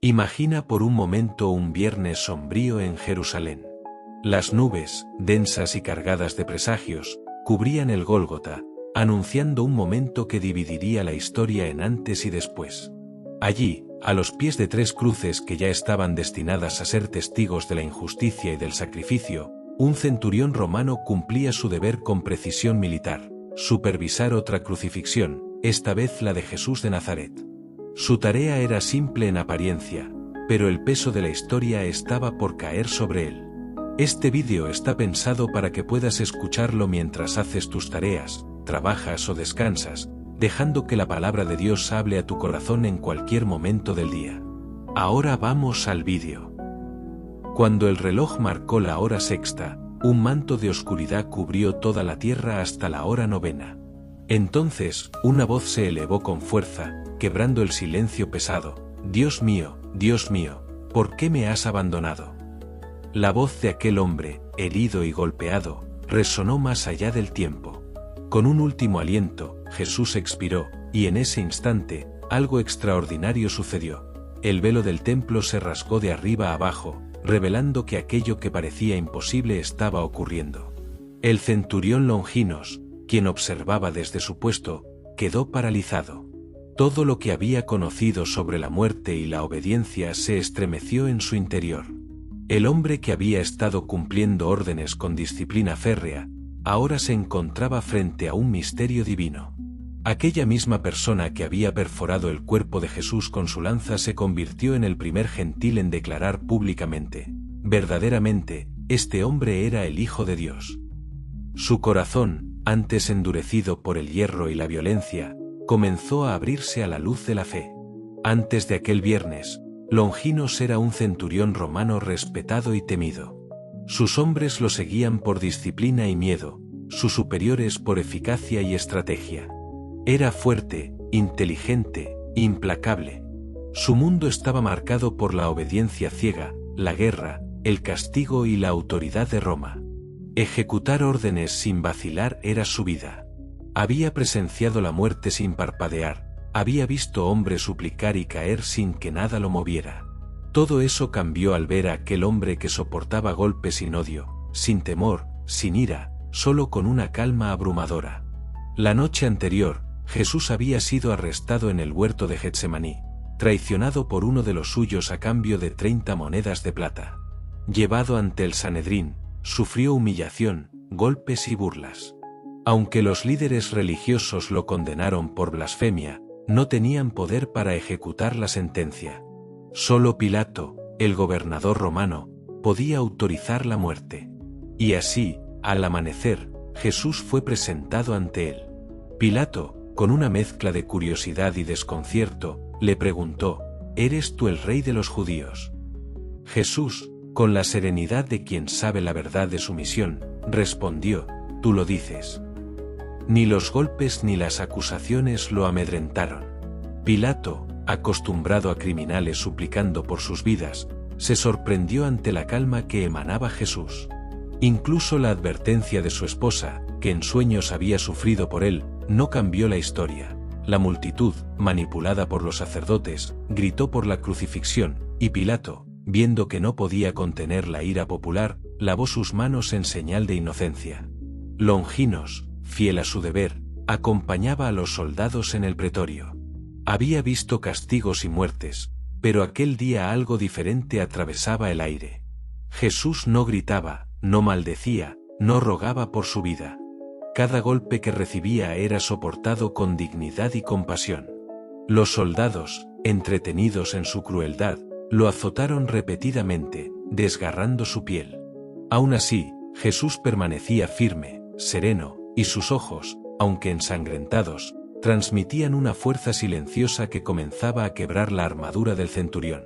Imagina por un momento un viernes sombrío en Jerusalén. Las nubes, densas y cargadas de presagios, cubrían el Gólgota, anunciando un momento que dividiría la historia en antes y después. Allí, a los pies de 3 cruces que ya estaban destinadas a ser testigos de la injusticia y del sacrificio, un centurión romano cumplía su deber con precisión militar: supervisar otra crucifixión, esta vez la de Jesús de Nazaret. Su tarea era simple en apariencia, pero el peso de la historia estaba por caer sobre él. Este vídeo está pensado para que puedas escucharlo mientras haces tus tareas, trabajas o descansas, dejando que la palabra de Dios hable a tu corazón en cualquier momento del día. Ahora vamos al vídeo. Cuando el reloj marcó la hora sexta, un manto de oscuridad cubrió toda la tierra hasta la hora novena. Entonces, una voz se elevó con fuerza, quebrando el silencio pesado: Dios mío, ¿por qué me has abandonado? La voz de aquel hombre, herido y golpeado, resonó más allá del tiempo. Con un último aliento, Jesús expiró, y en ese instante, algo extraordinario sucedió. El velo del templo se rasgó de arriba a abajo, revelando que aquello que parecía imposible estaba ocurriendo. El centurión Longinos, quien observaba desde su puesto, quedó paralizado. Todo lo que había conocido sobre la muerte y la obediencia se estremeció en su interior. El hombre que había estado cumpliendo órdenes con disciplina férrea, ahora se encontraba frente a un misterio divino. Aquella misma persona que había perforado el cuerpo de Jesús con su lanza se convirtió en el primer gentil en declarar públicamente: verdaderamente, este hombre era el Hijo de Dios. Su corazón, antes endurecido por el hierro y la violencia, comenzó a abrirse a la luz de la fe. Antes de aquel viernes, Longinos era un centurión romano respetado y temido. Sus hombres lo seguían por disciplina y miedo, sus superiores por eficacia y estrategia. Era fuerte, inteligente, implacable. Su mundo estaba marcado por la obediencia ciega, la guerra, el castigo y la autoridad de Roma. Ejecutar órdenes sin vacilar era su vida. Había presenciado la muerte sin parpadear, había visto hombres suplicar y caer sin que nada lo moviera. Todo eso cambió al ver a aquel hombre que soportaba golpes sin odio, sin temor, sin ira, solo con una calma abrumadora. La noche anterior, Jesús había sido arrestado en el huerto de Getsemaní, traicionado por uno de los suyos a cambio de 30 monedas de plata. Llevado ante el Sanedrín, sufrió humillación, golpes y burlas. Aunque los líderes religiosos lo condenaron por blasfemia, no tenían poder para ejecutar la sentencia. Solo Pilato, el gobernador romano, podía autorizar la muerte. Y así, al amanecer, Jesús fue presentado ante él. Pilato, con una mezcla de curiosidad y desconcierto, le preguntó: ¿eres tú el rey de los judíos? Jesús, con la serenidad de quien sabe la verdad de su misión, respondió: tú lo dices. Ni los golpes ni las acusaciones lo amedrentaron. Pilato, acostumbrado a criminales suplicando por sus vidas, se sorprendió ante la calma que emanaba Jesús. Incluso la advertencia de su esposa, que en sueños había sufrido por él, no cambió la historia. La multitud, manipulada por los sacerdotes, gritó por la crucifixión, y Pilato, viendo que no podía contener la ira popular, lavó sus manos en señal de inocencia. Longinos, fiel a su deber, acompañaba a los soldados en el pretorio. Había visto castigos y muertes, pero aquel día algo diferente atravesaba el aire. Jesús no gritaba, no maldecía, no rogaba por su vida. Cada golpe que recibía era soportado con dignidad y compasión. Los soldados, entretenidos en su crueldad, lo azotaron repetidamente, desgarrando su piel. Aún así, Jesús permanecía firme, sereno, y sus ojos, aunque ensangrentados, transmitían una fuerza silenciosa que comenzaba a quebrar la armadura del centurión.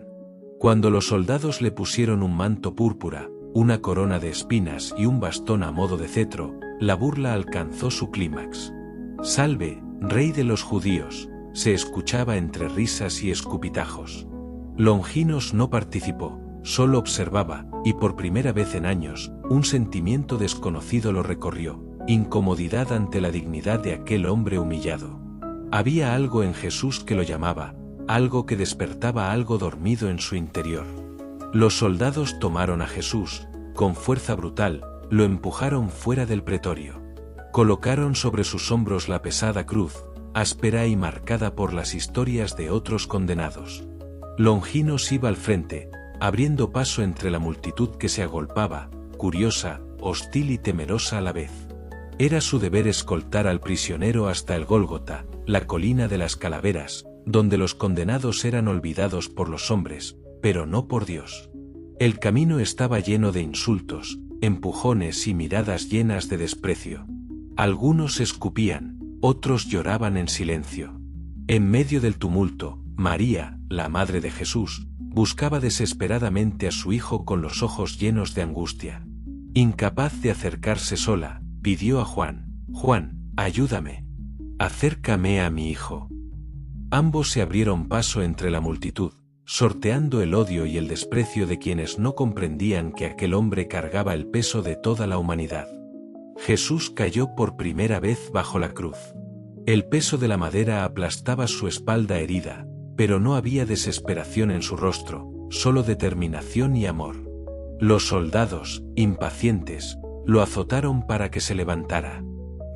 Cuando los soldados le pusieron un manto púrpura, una corona de espinas y un bastón a modo de cetro, la burla alcanzó su clímax. «Salve, rey de los judíos», se escuchaba entre risas y escupitajos. Longinos no participó, solo observaba, y por primera vez en años, un sentimiento desconocido lo recorrió: incomodidad ante la dignidad de aquel hombre humillado. Había algo en Jesús que lo llamaba, algo que despertaba algo dormido en su interior. Los soldados tomaron a Jesús, con fuerza brutal, lo empujaron fuera del pretorio. Colocaron sobre sus hombros la pesada cruz, áspera y marcada por las historias de otros condenados. Longinos iba al frente, abriendo paso entre la multitud que se agolpaba, curiosa, hostil y temerosa a la vez. Era su deber escoltar al prisionero hasta el Gólgota, la colina de las calaveras, donde los condenados eran olvidados por los hombres, pero no por Dios. El camino estaba lleno de insultos, empujones y miradas llenas de desprecio. Algunos escupían, otros lloraban en silencio. En medio del tumulto, María, la madre de Jesús, buscaba desesperadamente a su hijo con los ojos llenos de angustia. Incapaz de acercarse sola, pidió a Juan: «Juan, ayúdame. Acércame a mi hijo». Ambos se abrieron paso entre la multitud, sorteando el odio y el desprecio de quienes no comprendían que aquel hombre cargaba el peso de toda la humanidad. Jesús cayó por primera vez bajo la cruz. El peso de la madera aplastaba su espalda herida, pero no había desesperación en su rostro, solo determinación y amor. Los soldados, impacientes, lo azotaron para que se levantara.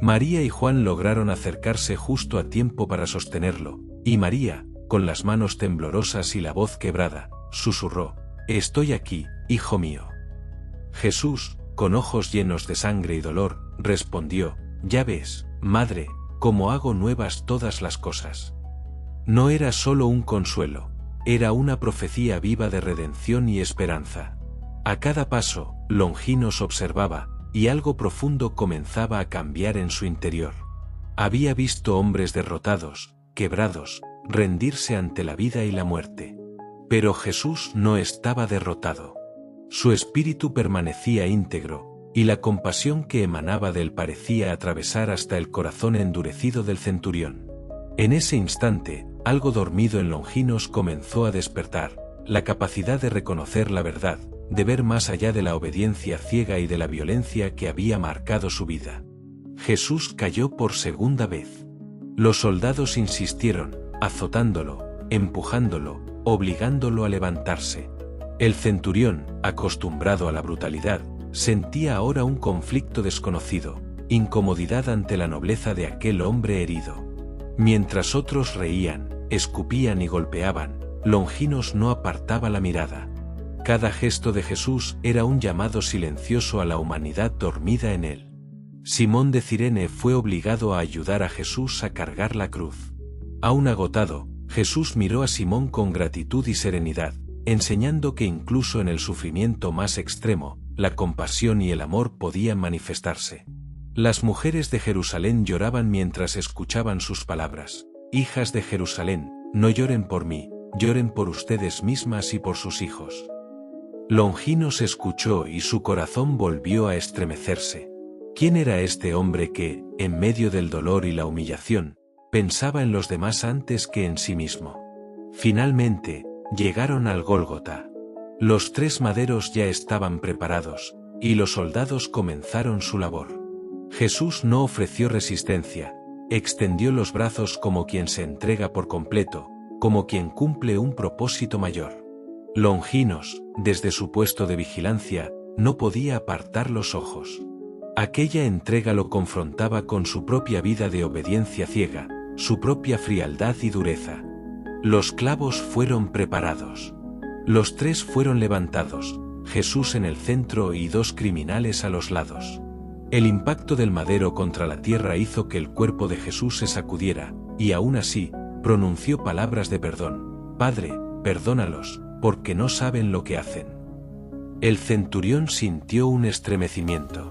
María y Juan lograron acercarse justo a tiempo para sostenerlo, y María, con las manos temblorosas y la voz quebrada, susurró: «Estoy aquí, hijo mío». Jesús, con ojos llenos de sangre y dolor, respondió: «Ya ves, madre, cómo hago nuevas todas las cosas». No era solo un consuelo, era una profecía viva de redención y esperanza. A cada paso, Longinos observaba, y algo profundo comenzaba a cambiar en su interior. Había visto hombres derrotados, quebrados, rendirse ante la vida y la muerte. Pero Jesús no estaba derrotado. Su espíritu permanecía íntegro, y la compasión que emanaba de él parecía atravesar hasta el corazón endurecido del centurión. En ese instante, algo dormido en Longinos comenzó a despertar, la capacidad de reconocer la verdad, de ver más allá de la obediencia ciega y de la violencia que había marcado su vida. Jesús cayó por segunda vez. Los soldados insistieron, azotándolo, empujándolo, obligándolo a levantarse. El centurión, acostumbrado a la brutalidad, sentía ahora un conflicto desconocido, incomodidad ante la nobleza de aquel hombre herido. Mientras otros reían, escupían y golpeaban, Longinos no apartaba la mirada. Cada gesto de Jesús era un llamado silencioso a la humanidad dormida en él. Simón de Cirene fue obligado a ayudar a Jesús a cargar la cruz. Aún agotado, Jesús miró a Simón con gratitud y serenidad, enseñando que incluso en el sufrimiento más extremo, la compasión y el amor podían manifestarse. Las mujeres de Jerusalén lloraban mientras escuchaban sus palabras: «Hijas de Jerusalén, no lloren por mí, lloren por ustedes mismas y por sus hijos». Longinos escuchó y su corazón volvió a estremecerse. ¿Quién era este hombre que, en medio del dolor y la humillación, pensaba en los demás antes que en sí mismo? Finalmente, llegaron al Gólgota. Los 3 maderos ya estaban preparados, y los soldados comenzaron su labor. Jesús no ofreció resistencia, extendió los brazos como quien se entrega por completo, como quien cumple un propósito mayor. Longinos, desde su puesto de vigilancia, no podía apartar los ojos. Aquella entrega lo confrontaba con su propia vida de obediencia ciega, su propia frialdad y dureza. Los clavos fueron preparados. Los 3 fueron levantados, Jesús en el centro y 2 criminales a los lados. El impacto del madero contra la tierra hizo que el cuerpo de Jesús se sacudiera, y aún así, pronunció palabras de perdón: «Padre, perdónalos, porque no saben lo que hacen». El centurión sintió un estremecimiento.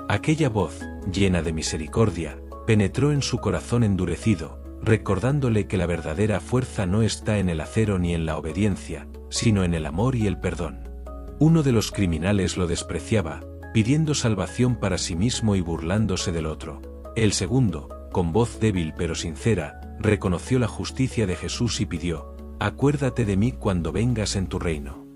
Aquella voz, llena de misericordia, penetró en su corazón endurecido, recordándole que la verdadera fuerza no está en el acero ni en la obediencia, sino en el amor y el perdón. Uno de los criminales lo despreciaba, pidiendo salvación para sí mismo y burlándose del otro. El segundo, con voz débil pero sincera, reconoció la justicia de Jesús y pidió: «Acuérdate de mí cuando vengas en tu reino».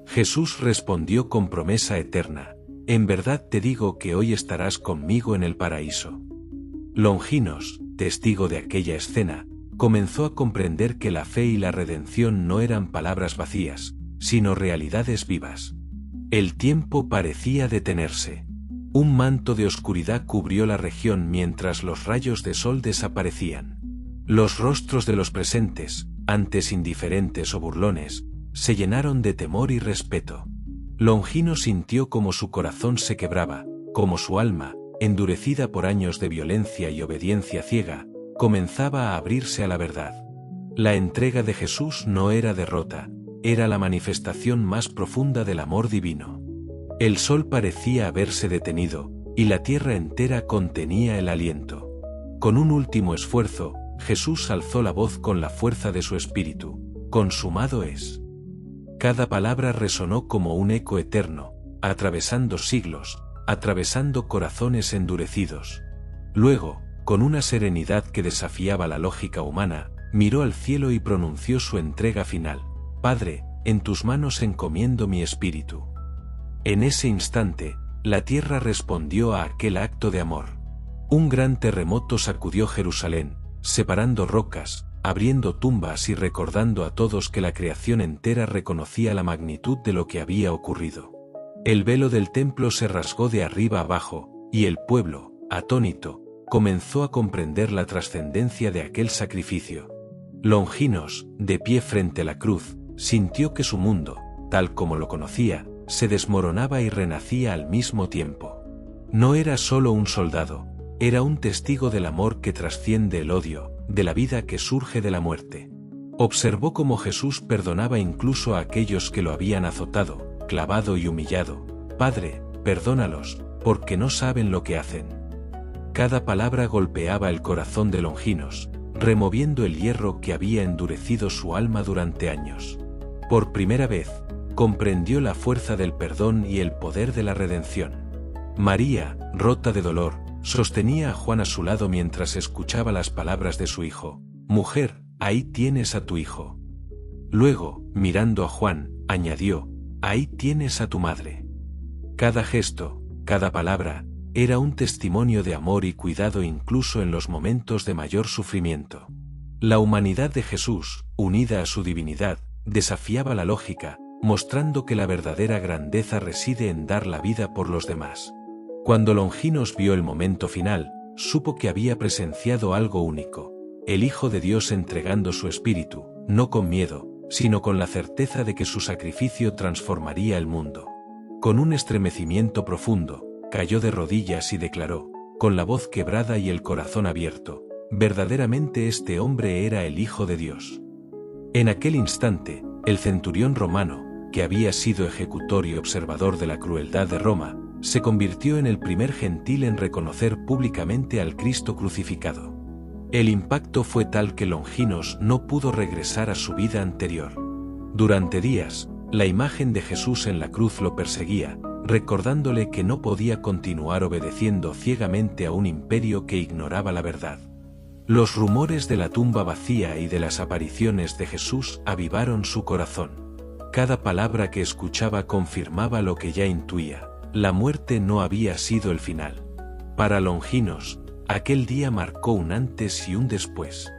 Jesús respondió con promesa eterna: «En verdad te digo que hoy estarás conmigo en el paraíso». Longinos, testigo de aquella escena, comenzó a comprender que la fe y la redención no eran palabras vacías, sino realidades vivas. El tiempo parecía detenerse. Un manto de oscuridad cubrió la región mientras los rayos de sol desaparecían. Los rostros de los presentes, antes indiferentes o burlones, se llenaron de temor y respeto. Longino sintió como su corazón se quebraba, como su alma, endurecida por años de violencia y obediencia ciega, comenzaba a abrirse a la verdad. La entrega de Jesús no era derrota, era la manifestación más profunda del amor divino. El sol parecía haberse detenido, y la tierra entera contenía el aliento. Con un último esfuerzo, Jesús alzó la voz con la fuerza de su espíritu: «Consumado es». Cada palabra resonó como un eco eterno, atravesando siglos, atravesando corazones endurecidos. Luego, con una serenidad que desafiaba la lógica humana, miró al cielo y pronunció su entrega final: «Padre, en tus manos encomiendo mi espíritu». En ese instante, la tierra respondió a aquel acto de amor. Un gran terremoto sacudió Jerusalén, separando rocas, abriendo tumbas y recordando a todos que la creación entera reconocía la magnitud de lo que había ocurrido. El velo del templo se rasgó de arriba abajo, y el pueblo, atónito, comenzó a comprender la trascendencia de aquel sacrificio. Longinos, de pie frente a la cruz, sintió que su mundo, tal como lo conocía, se desmoronaba y renacía al mismo tiempo. No era solo un soldado, era un testigo del amor que trasciende el odio, de la vida que surge de la muerte. Observó cómo Jesús perdonaba incluso a aquellos que lo habían azotado, clavado y humillado. «Padre, perdónalos, porque no saben lo que hacen». Cada palabra golpeaba el corazón de Longinos, removiendo el hierro que había endurecido su alma durante años. Por primera vez, comprendió la fuerza del perdón y el poder de la redención. María, rota de dolor, sostenía a Juan a su lado mientras escuchaba las palabras de su hijo: «Mujer, ahí tienes a tu hijo». Luego, mirando a Juan, añadió: «Ahí tienes a tu madre». Cada gesto, cada palabra, era un testimonio de amor y cuidado incluso en los momentos de mayor sufrimiento. La humanidad de Jesús, unida a su divinidad, desafiaba la lógica, mostrando que la verdadera grandeza reside en dar la vida por los demás. Cuando Longinos vio el momento final, supo que había presenciado algo único: el Hijo de Dios entregando su espíritu, no con miedo, sino con la certeza de que su sacrificio transformaría el mundo. Con un estremecimiento profundo, cayó de rodillas y declaró, con la voz quebrada y el corazón abierto: «Verdaderamente este hombre era el Hijo de Dios». En aquel instante, el centurión romano, que había sido ejecutor y observador de la crueldad de Roma, se convirtió en el primer gentil en reconocer públicamente al Cristo crucificado. El impacto fue tal que Longinos no pudo regresar a su vida anterior. Durante días, la imagen de Jesús en la cruz lo perseguía, recordándole que no podía continuar obedeciendo ciegamente a un imperio que ignoraba la verdad. Los rumores de la tumba vacía y de las apariciones de Jesús avivaron su corazón. Cada palabra que escuchaba confirmaba lo que ya intuía: la muerte no había sido el final. Para Longinos, aquel día marcó un antes y un después.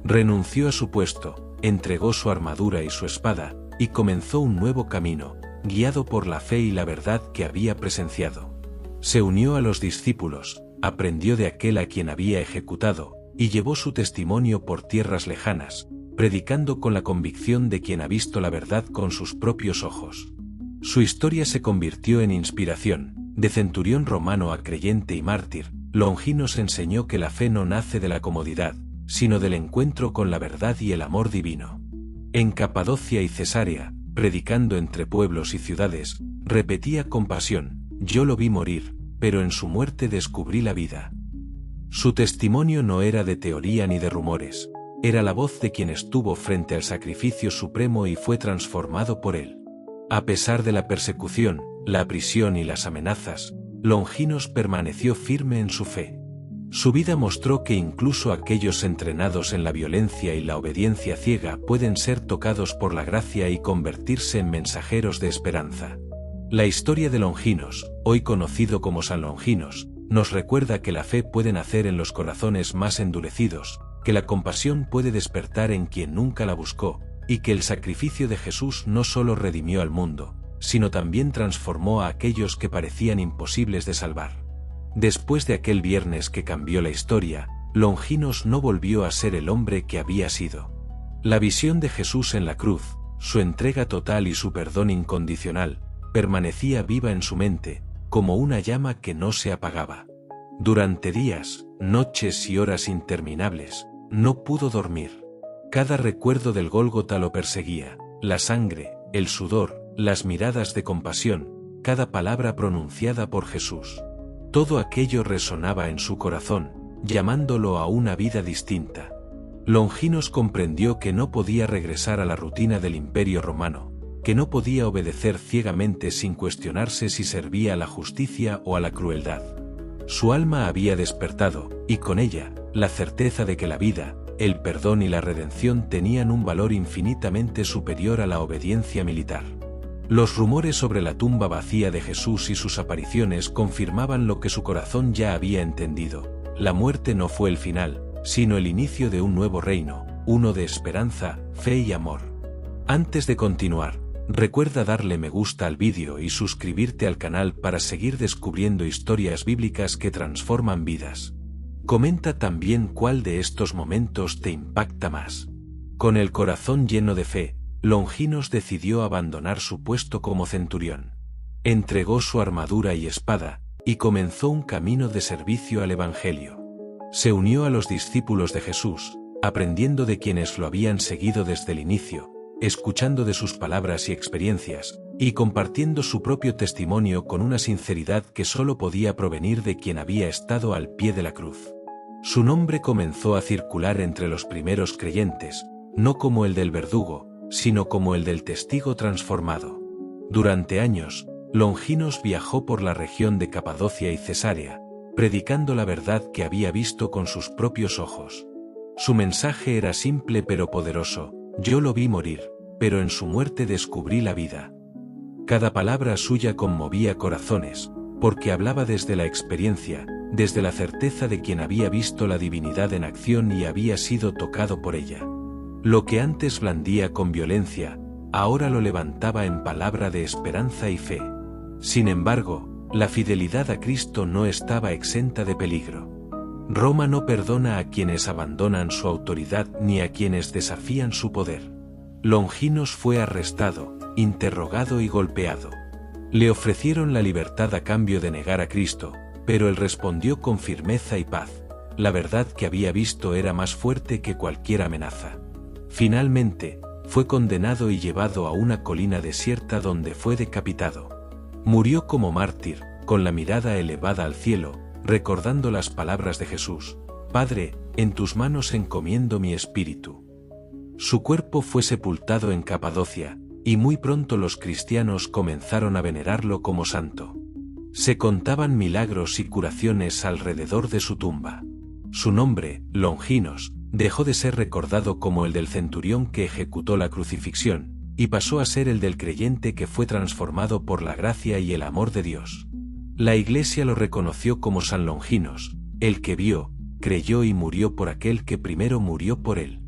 Renunció a su puesto, entregó su armadura y su espada, y comenzó un nuevo camino, guiado por la fe y la verdad que había presenciado. Se unió a los discípulos, aprendió de aquel a quien había ejecutado, y llevó su testimonio por tierras lejanas, predicando con la convicción de quien ha visto la verdad con sus propios ojos. Su historia se convirtió en inspiración. De centurión romano a creyente y mártir, Longinos enseñó que la fe no nace de la comodidad, sino del encuentro con la verdad y el amor divino. En Capadocia y Cesarea, predicando entre pueblos y ciudades, repetía con pasión: «Yo lo vi morir, pero en su muerte descubrí la vida». Su testimonio no era de teoría ni de rumores, era la voz de quien estuvo frente al sacrificio supremo y fue transformado por él. A pesar de la persecución, la prisión y las amenazas, Longinos permaneció firme en su fe. Su vida mostró que incluso aquellos entrenados en la violencia y la obediencia ciega pueden ser tocados por la gracia y convertirse en mensajeros de esperanza. La historia de Longinos, hoy conocido como San Longinos, nos recuerda que la fe puede nacer en los corazones más endurecidos, que la compasión puede despertar en quien nunca la buscó, y que el sacrificio de Jesús no solo redimió al mundo, sino también transformó a aquellos que parecían imposibles de salvar. Después de aquel viernes que cambió la historia, Longinos no volvió a ser el hombre que había sido. La visión de Jesús en la cruz, su entrega total y su perdón incondicional, permanecía viva en su mente, como una llama que no se apagaba. Durante días, noches y horas interminables, no pudo dormir. Cada recuerdo del Gólgota lo perseguía, la sangre, el sudor, las miradas de compasión, cada palabra pronunciada por Jesús. Todo aquello resonaba en su corazón, llamándolo a una vida distinta. Longinos comprendió que no podía regresar a la rutina del Imperio Romano, que no podía obedecer ciegamente sin cuestionarse si servía a la justicia o a la crueldad. Su alma había despertado, y con ella, la certeza de que la vida, el perdón y la redención tenían un valor infinitamente superior a la obediencia militar. Los rumores sobre la tumba vacía de Jesús y sus apariciones confirmaban lo que su corazón ya había entendido: la muerte no fue el final, sino el inicio de un nuevo reino, uno de esperanza, fe y amor. Antes de continuar, recuerda darle me gusta al vídeo y suscribirte al canal para seguir descubriendo historias bíblicas que transforman vidas. Comenta también cuál de estos momentos te impacta más. Con el corazón lleno de fe, Longinos decidió abandonar su puesto como centurión. Entregó su armadura y espada, y comenzó un camino de servicio al Evangelio. Se unió a los discípulos de Jesús, aprendiendo de quienes lo habían seguido desde el inicio, escuchando de sus palabras y experiencias, y compartiendo su propio testimonio con una sinceridad que solo podía provenir de quien había estado al pie de la cruz. Su nombre comenzó a circular entre los primeros creyentes, no como el del verdugo, sino como el del testigo transformado. Durante años, Longinos viajó por la región de Capadocia y Cesarea, predicando la verdad que había visto con sus propios ojos. Su mensaje era simple pero poderoso: yo lo vi morir, pero en su muerte descubrí la vida. Cada palabra suya conmovía corazones, porque hablaba desde la experiencia, desde la certeza de quien había visto la divinidad en acción y había sido tocado por ella. Lo que antes blandía con violencia, ahora lo levantaba en palabra de esperanza y fe. Sin embargo, la fidelidad a Cristo no estaba exenta de peligro. Roma no perdona a quienes abandonan su autoridad ni a quienes desafían su poder. Longinos fue arrestado, interrogado y golpeado. Le ofrecieron la libertad a cambio de negar a Cristo, pero él respondió con firmeza y paz: la verdad que había visto era más fuerte que cualquier amenaza. Finalmente, fue condenado y llevado a una colina desierta donde fue decapitado. Murió como mártir, con la mirada elevada al cielo, recordando las palabras de Jesús: Padre, en tus manos encomiendo mi espíritu. Su cuerpo fue sepultado en Capadocia, y muy pronto los cristianos comenzaron a venerarlo como santo. Se contaban milagros y curaciones alrededor de su tumba. Su nombre, Longinos, dejó de ser recordado como el del centurión que ejecutó la crucifixión, y pasó a ser el del creyente que fue transformado por la gracia y el amor de Dios. La Iglesia lo reconoció como San Longinos, el que vio, creyó y murió por aquel que primero murió por él.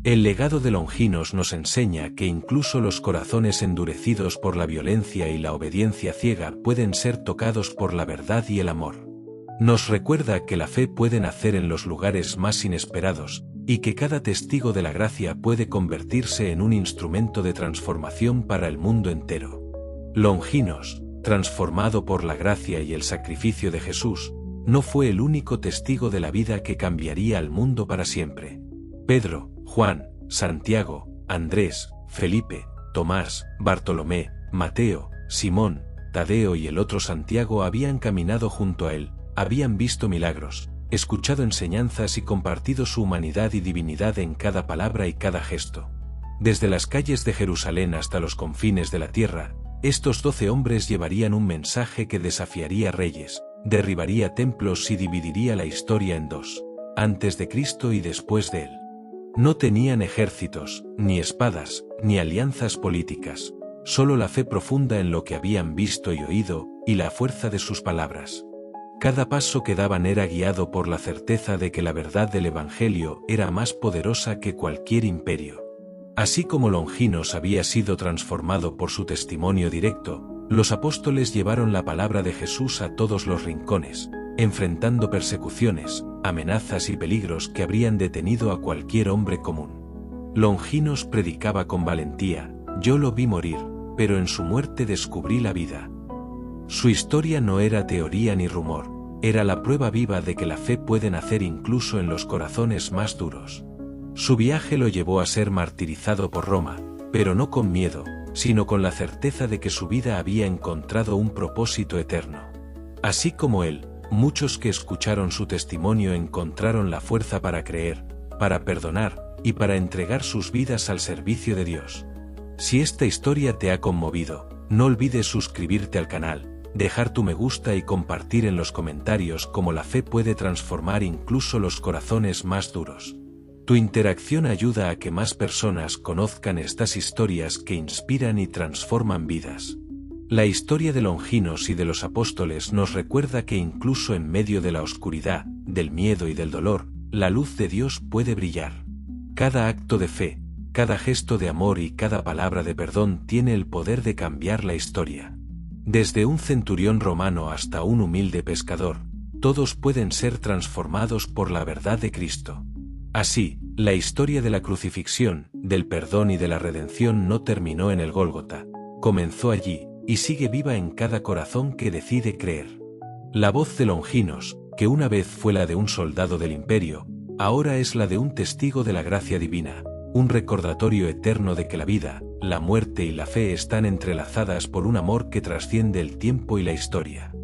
El legado de Longinos nos enseña que incluso los corazones endurecidos por la violencia y la obediencia ciega pueden ser tocados por la verdad y el amor. Nos recuerda que la fe puede nacer en los lugares más inesperados, y que cada testigo de la gracia puede convertirse en un instrumento de transformación para el mundo entero. Longinos, transformado por la gracia y el sacrificio de Jesús, no fue el único testigo de la vida que cambiaría al mundo para siempre. Pedro, Juan, Santiago, Andrés, Felipe, Tomás, Bartolomé, Mateo, Simón, Tadeo y el otro Santiago habían caminado junto a él, habían visto milagros, escuchado enseñanzas y compartido su humanidad y divinidad en cada palabra y cada gesto. Desde las calles de Jerusalén hasta los confines de la tierra, estos 12 hombres llevarían un mensaje que desafiaría reyes, derribaría templos y dividiría la historia en dos, antes de Cristo y después de él. No tenían ejércitos, ni espadas, ni alianzas políticas, solo la fe profunda en lo que habían visto y oído, y la fuerza de sus palabras. Cada paso que daban era guiado por la certeza de que la verdad del Evangelio era más poderosa que cualquier imperio. Así como Longinos había sido transformado por su testimonio directo, los apóstoles llevaron la palabra de Jesús a todos los rincones, enfrentando persecuciones, amenazas y peligros que habrían detenido a cualquier hombre común. Longinos predicaba con valentía: yo lo vi morir, pero en su muerte descubrí la vida. Su historia no era teoría ni rumor, era la prueba viva de que la fe puede nacer incluso en los corazones más duros. Su viaje lo llevó a ser martirizado por Roma, pero no con miedo, sino con la certeza de que su vida había encontrado un propósito eterno. Así como él, muchos que escucharon su testimonio encontraron la fuerza para creer, para perdonar y para entregar sus vidas al servicio de Dios. Si esta historia te ha conmovido, no olvides suscribirte al canal, dejar tu me gusta y compartir en los comentarios cómo la fe puede transformar incluso los corazones más duros. Tu interacción ayuda a que más personas conozcan estas historias que inspiran y transforman vidas. La historia de Longinos y de los apóstoles nos recuerda que incluso en medio de la oscuridad, del miedo y del dolor, la luz de Dios puede brillar. Cada acto de fe, cada gesto de amor y cada palabra de perdón tiene el poder de cambiar la historia. Desde un centurión romano hasta un humilde pescador, todos pueden ser transformados por la verdad de Cristo. Así, la historia de la crucifixión, del perdón y de la redención no terminó en el Gólgota, comenzó allí, y sigue viva en cada corazón que decide creer. La voz de Longinos, que una vez fue la de un soldado del imperio, ahora es la de un testigo de la gracia divina, un recordatorio eterno de que la vida, la muerte y la fe están entrelazadas por un amor que trasciende el tiempo y la historia.